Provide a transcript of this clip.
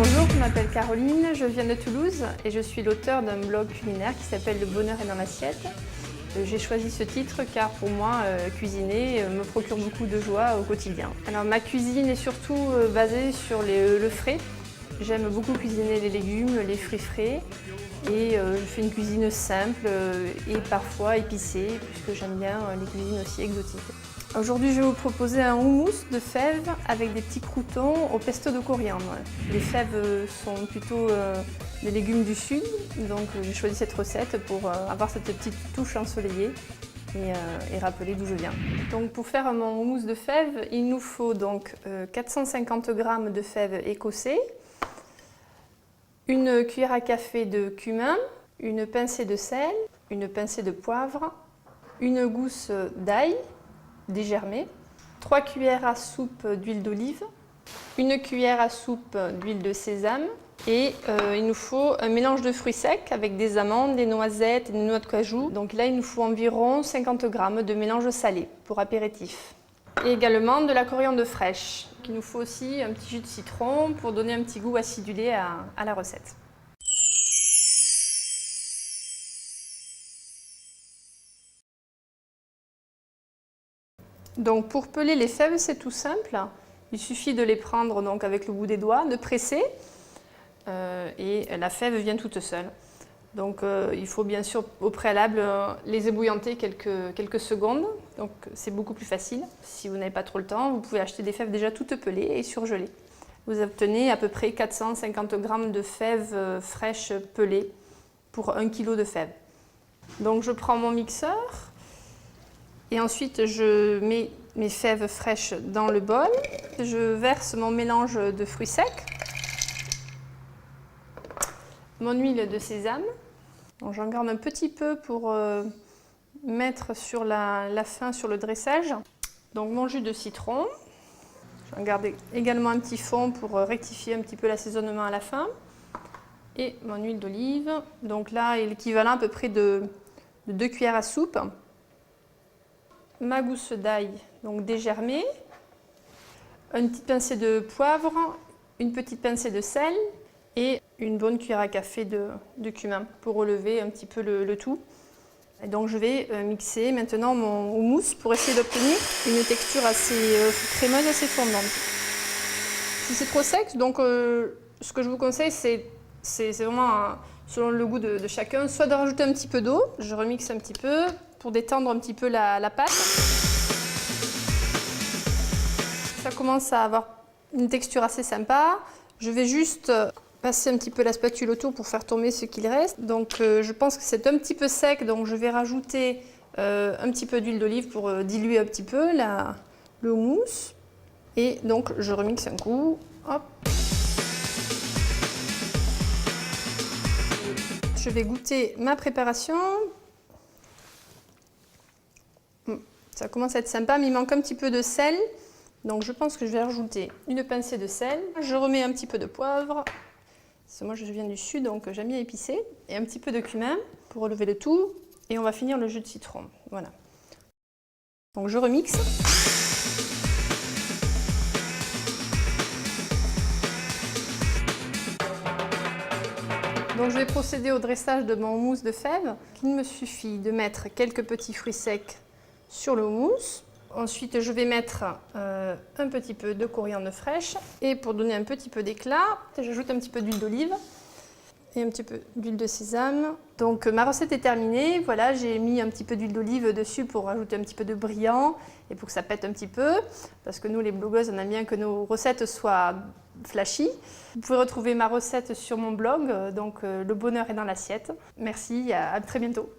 Bonjour, je m'appelle Caroline, je viens de Toulouse et je suis l'auteur d'un blog culinaire qui s'appelle Le bonheur est dans l'assiette. J'ai choisi ce titre car pour moi, cuisiner me procure beaucoup de joie au quotidien. Alors ma cuisine est surtout basée sur le frais. J'aime beaucoup cuisiner les légumes, les fruits frais et je fais une cuisine simple et parfois épicée puisque j'aime bien les cuisines aussi exotiques. Aujourd'hui, je vais vous proposer un houmous de fèves avec des petits croûtons au pesto de coriandre. Les fèves sont plutôt des légumes du sud, donc j'ai choisi cette recette pour avoir cette petite touche ensoleillée et rappeler d'où je viens. Donc pour faire mon houmous de fèves, il nous faut donc 450 g de fèves écossais, une cuillère à café de cumin, une pincée de sel, une pincée de poivre, une gousse d'ail dégermé, 3 cuillères à soupe d'huile d'olive, une cuillère à soupe d'huile de sésame et il nous faut un mélange de fruits secs avec des amandes, des noisettes et des noix de cajou. Donc là, il nous faut environ 50 g de mélange salé pour apéritif. Et également de la coriandre fraîche. Il nous faut aussi un petit jus de citron pour donner un petit goût acidulé à la recette. Donc pour peler les fèves, c'est tout simple. Il suffit de les prendre donc avec le bout des doigts, de presser et la fève vient toute seule. Donc il faut bien sûr au préalable les ébouillanter quelques secondes, donc c'est beaucoup plus facile. Si vous n'avez pas trop le temps, vous pouvez acheter des fèves déjà toutes pelées et surgelées. Vous obtenez à peu près 450 g de fèves fraîches pelées pour 1 kg de fèves. Donc je prends mon mixeur. Et ensuite, je mets mes fèves fraîches dans le bol. Je verse mon mélange de fruits secs, mon huile de sésame. J'en garde un petit peu pour mettre sur la fin sur le dressage. Donc mon jus de citron. J'en garde également un petit fond pour rectifier un petit peu l'assaisonnement à la fin. Et mon huile d'olive. Donc là, il est l'équivalent à peu près de 2 cuillères à soupe. Ma gousse d'ail, donc dégermée, une petite pincée de poivre, une petite pincée de sel et une bonne cuillère à café de cumin pour relever un petit peu le tout. Et donc je vais mixer maintenant mon houmous pour essayer d'obtenir une texture assez crémeuse, assez fondante. Si c'est trop sec, donc ce que je vous conseille, c'est vraiment selon le goût de chacun, soit de rajouter un petit peu d'eau, je remixe un petit peu, pour détendre un petit peu la pâte. Ça commence à avoir une texture assez sympa. Je vais juste passer un petit peu la spatule autour pour faire tomber ce qu'il reste. Donc je pense que c'est un petit peu sec, donc je vais rajouter un petit peu d'huile d'olive pour diluer un petit peu le houmous. Et donc je remixe un coup. Hop. Je vais goûter ma préparation. Ça commence à être sympa, mais il manque un petit peu de sel. Donc je pense que je vais rajouter une pincée de sel. Je remets un petit peu de poivre. Parce que moi je viens du sud, donc j'aime bien épicé. Et un petit peu de cumin pour relever le tout. Et on va finir le jus de citron. Voilà. Donc je remixe. Donc je vais procéder au dressage de mon houmous de fèves. Il me suffit de mettre quelques petits fruits secs sur le houmous. Ensuite, je vais mettre un petit peu de coriandre fraîche. Et pour donner un petit peu d'éclat, j'ajoute un petit peu d'huile d'olive et un petit peu d'huile de sésame. Donc ma recette est terminée. Voilà, j'ai mis un petit peu d'huile d'olive dessus pour rajouter un petit peu de brillant et pour que ça pète un petit peu. Parce que nous, les blogueuses, on aime bien que nos recettes soient flashy. Vous pouvez retrouver ma recette sur mon blog, donc Le bonheur est dans l'assiette. Merci, à très bientôt.